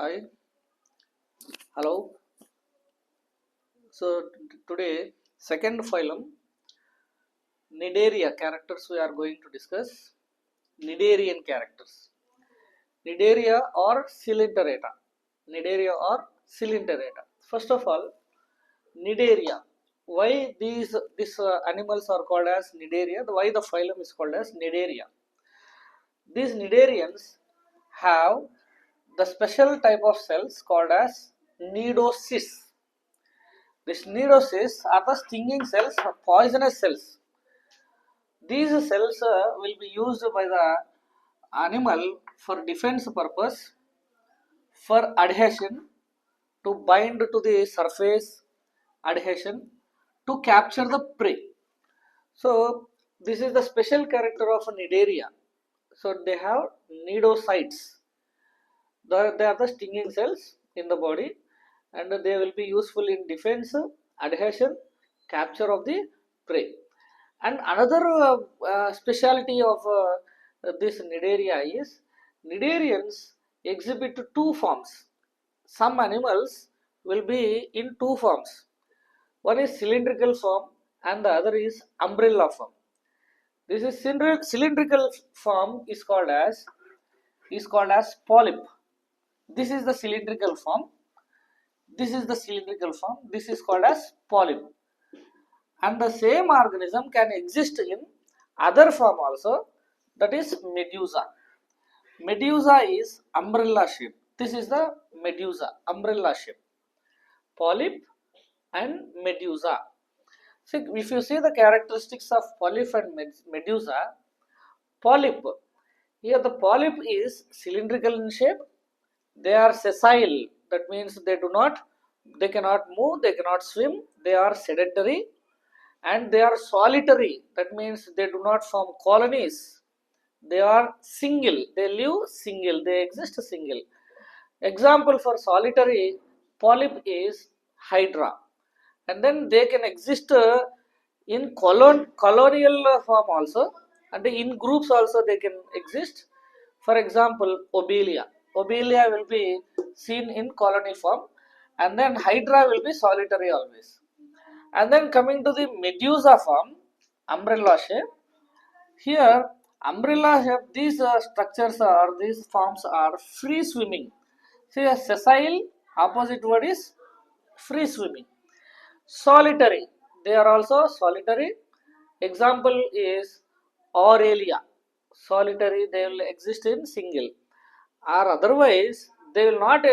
Hi, hello. So today, second phylum, Cnidaria characters we are going to discuss. Cnidarian characters. Cnidaria or Coelenterata. Cnidaria or Coelenterata. First of all, Cnidaria. Why these animals are called as Cnidaria? Why the phylum is called as Cnidaria? These Cnidarians have the special type of cells called as cnidocytes. These cnidocytes are the stinging cells or poisonous cells. These cells will be used by the animal for defense purpose, for adhesion, to bind to the surface, adhesion, to capture the prey. So this is the special character of Cnidaria. So they have cnidocytes. They are the stinging cells in the body, and they will be useful in defense, adhesion, capture of the prey. And another speciality of this Cnidaria is Cnidarians exhibit two forms. Some animals will be in two forms. One is cylindrical form and the other is umbrella form. This is cylindrical form is called as polyp. This is the cylindrical form. This is the cylindrical form. This is called as polyp. And the same organism can exist in other form also, that is medusa. Medusa is umbrella shape. This is the medusa, umbrella shape. Polyp and medusa. So if you see the characteristics of polyp and medusa, polyp, here the polyp is cylindrical in shape. They are sessile, that means they cannot move, they cannot swim, they are sedentary, and they are solitary, that means they do not form colonies. They are single, they live single, they exist single. Example for solitary polyp is hydra, and then they can exist in colonial form also, and in groups also they can exist. For example, obelia will be seen in colony form, and then hydra will be solitary always. And then coming to the medusa form, umbrella shape. Here, umbrella shape, these structures or these forms are free swimming. See, a sessile, opposite word is free swimming. Solitary, they are also solitary. Example is Aurelia. Solitary, they will exist in single, or otherwise they will not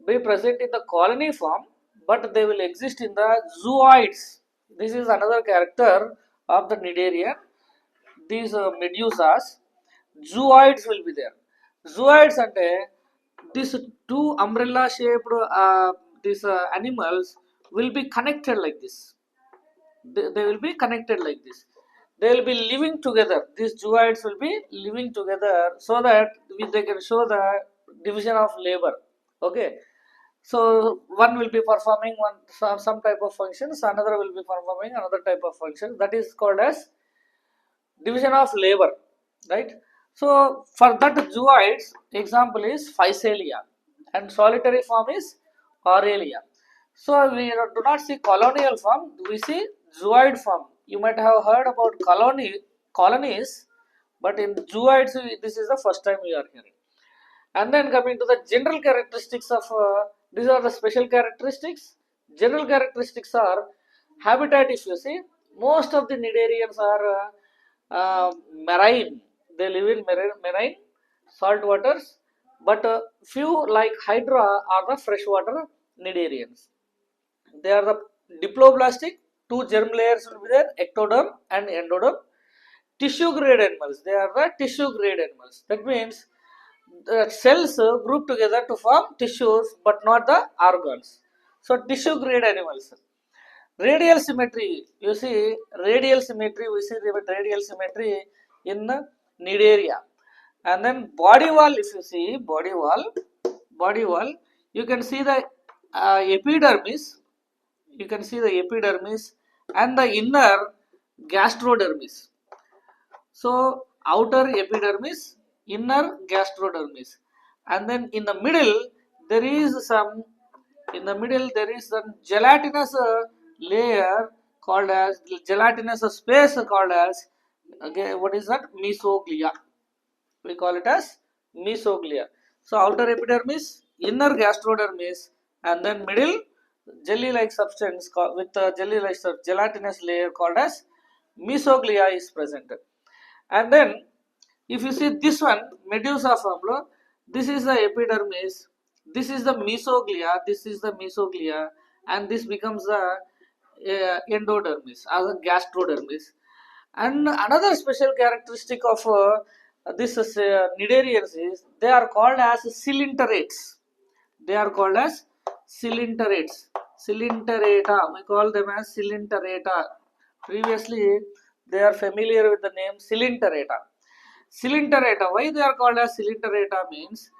be present in the colony form, but they will exist in the zooids. This is another character of the Cnidaria. These medusas, zooids will be there. Zooids ante these two umbrella shaped these animals will be connected like this. They will be connected like this. They will be living together. These zooids will be living together so that they can show the division of labor. Okay, so one will be performing some type of functions, another will be performing another type of function. That is called as division of labor, right? So for that zooids, example is Physalia, and solitary form is Aurelia. So we do not see colonial form, we see zooid form. You might have heard about colonies, but in zooids this is the first time we are hearing. And then coming to the general characteristics of these are the special characteristics. General characteristics are habitat. If you see, most of the Cnidarians are marine. They live in marine salt waters, but few like hydra are the freshwater Cnidarians. They are the diploblastic. Two germ layers will be there, ectoderm and endoderm. Tissue grade animals. They are the tissue grade animals. That means the cells group together to form tissues, but not the organs. So tissue grade animals. Radial symmetry. You see radial symmetry. We see the radial symmetry in Cnidaria. And then body wall. If you see body wall, you can see the epidermis. You can see the epidermis and the inner gastrodermis. So outer epidermis, inner gastrodermis, and then in the middle there is some, in the middle there is some gelatinous layer called as gelatinous space called as, okay, what is that? Mesoglia. We call it as mesoglia. So outer epidermis, inner gastrodermis, and then middle jelly-like substance with the jelly-like gelatinous layer called as mesoglia is present. And then if you see this one, medusa formula, this is the epidermis, this is the mesoglia, this is the mesoglia, and this becomes the endodermis or the gastrodermis. And another special characteristic of this cnidarians is they are called as cylinderates. They are called as cylinderates. Cylinderata, we call them as cylinderata. Previously, they are familiar with the name cylinderata. Cylinderata, why they are called as cylinderata means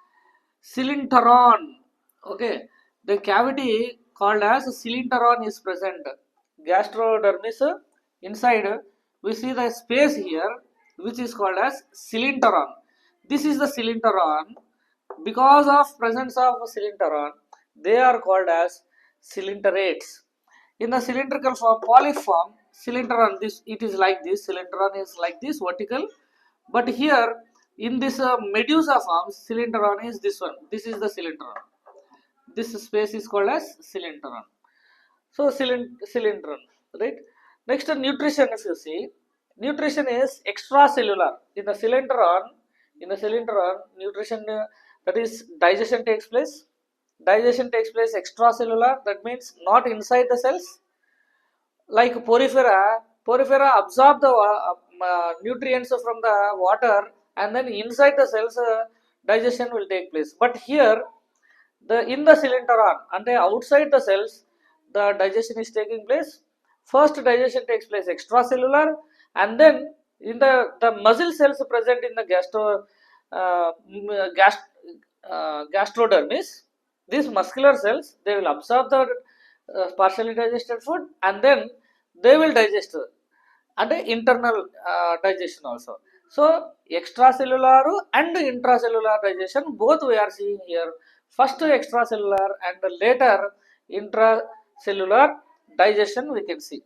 coelenteron. Okay, the cavity called as coelenteron is present. Gastrodermis inside we see the space here which is called as coelenteron. This is the coelenteron. Because of presence of coelenteron, they are called as cylinderates. In the cylindrical form, polyp form, coelenteron, this it is like this. Coelenteron is like this vertical, but here in this medusa form, coelenteron is this one. This is the coelenteron. This space is called as coelenteron. So coelenteron, right? Next, nutrition. If you see, nutrition is extracellular. In the coelenteron, nutrition that is digestion takes place. Digestion takes place extracellular. That means not inside the cells. Like porifera absorb the nutrients from the water, and then inside the cells digestion will take place. But here the in the coelenteron and the outside the cells the digestion is taking place. First digestion takes place extracellular, and then in the muscle cells present in the uh, gast, gastrodermis, these muscular cells they will absorb the partially digested food, and then they will digest and internal digestion also. So extracellular and intracellular digestion both we are seeing here. First extracellular and later intracellular digestion we can see.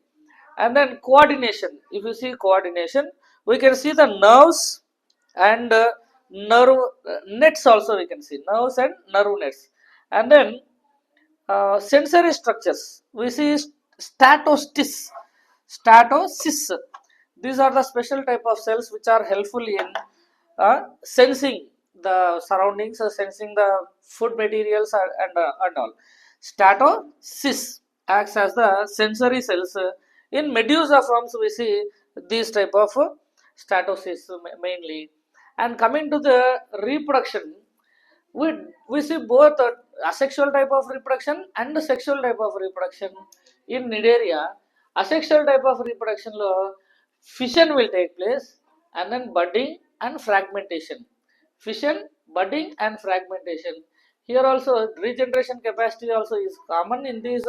And then coordination. If you see coordination, we can see the nerves and nerve nets also we can see nerves and nerve nets. And then sensory structures. We see statocysts. These are the special type of cells which are helpful in sensing the surroundings, sensing the food materials and all. Statocysts acts as the sensory cells. In medusa forms, we see these type of statocysts mainly. And coming to the reproduction, we we see both asexual type of reproduction and the sexual type of reproduction in Nidaria. Asexual type of reproduction lo fission will take place, and then budding and fragmentation. Fission, budding and fragmentation. Here also regeneration capacity also is common in these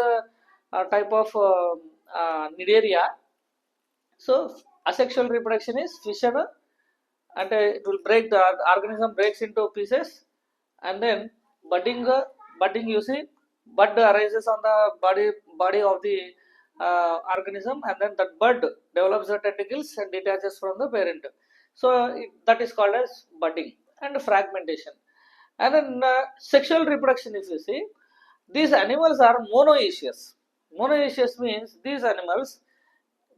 type of Nidaria. So asexual reproduction is fission, and it will break the organism breaks into pieces, and then budding budding you see bud arises on the body of the organism, and then that bud develops the tentacles and detaches from the parent. So that is called as budding and fragmentation. And then sexual reproduction, if you see, these animals are monoecious. Monoecious means these animals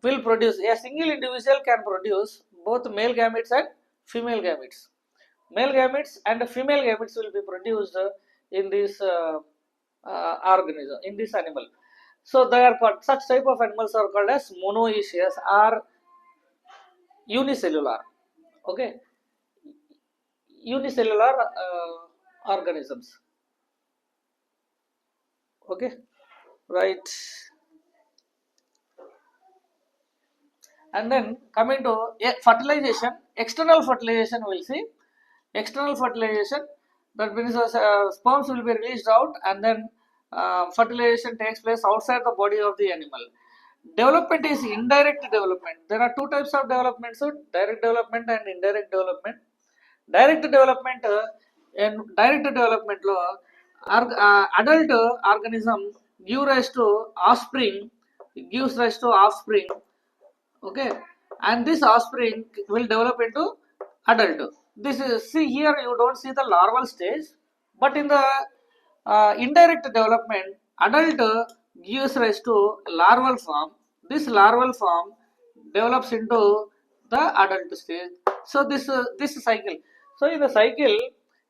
will produce, a single individual can produce both male gametes and female gametes. Male gametes and female gametes will be produced in this organism, in this animal. So they are called, such type of animals are called as monoecious or unicellular. Okay, unicellular organisms. Okay, right. And then coming to fertilization, external fertilization we'll see. External fertilization, that means sperms will be released out, and then fertilization takes place outside the body of the animal. Development is indirect development. There are two types of development, so direct development and indirect development. Direct development in direct development law, Adult organism give rise to offspring, gives rise to offspring, okay, and this offspring will develop into adult. This is, see here you don't see the larval stage, but in the indirect development, adult gives rise to larval form. This larval form develops into the adult stage. So this cycle. So in the cycle,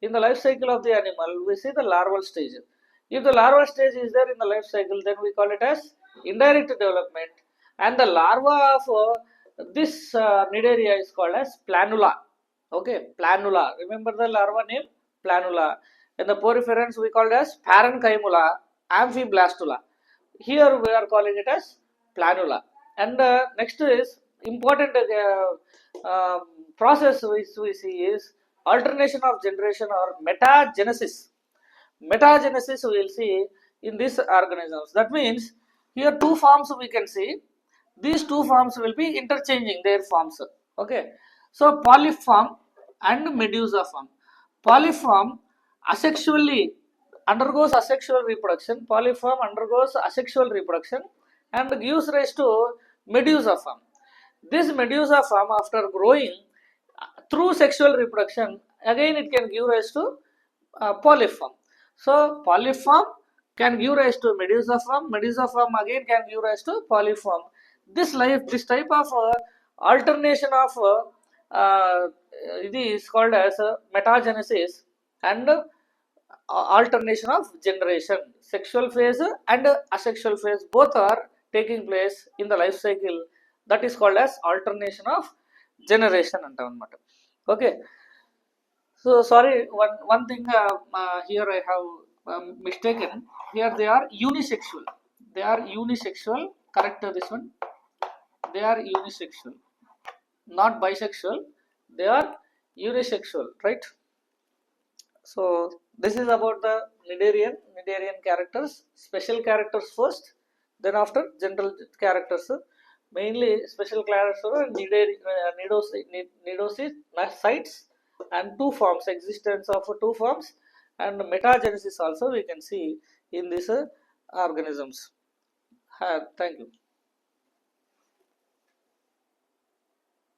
in the life cycle of the animal, we see the larval stage. If the larval stage is there in the life cycle, then we call it as indirect development, and the larva of this nidaria is called as planula. Okay, planula. Remember the larva name? Planula. In the poriferans, we call it as parenchyma, amphiblastula. Here we are calling it as planula. And next is important process which we see is alternation of generation or metagenesis. Metagenesis we will see in these organisms. That means here two forms we can see. These two forms will be interchanging their forms. Okay. So polyp form and medusa form. Polyp form asexually undergoes asexual reproduction. Polyp form undergoes asexual reproduction and gives rise to medusa form. This medusa form, after growing through sexual reproduction, again it can give rise to polyp form. So polyp form can give rise to medusa form. Medusa form again can give rise to polyp form. This type of alternation of it is called as metagenesis and alternation of generation. Sexual phase and asexual phase both are taking place in the life cycle. That is called as alternation of generation antamannamata. Okay. So sorry, one thing here I have mistaken. Here they are unisexual. They are unisexual. Correct this one. They are unisexual, not bisexual. They are unisexual, right? So this is about the Nidarian characters. Special characters first, then after general characters. Mainly special characters are cnidocytes and two forms, existence of two forms, and metagenesis also we can see in these organisms. Thank you.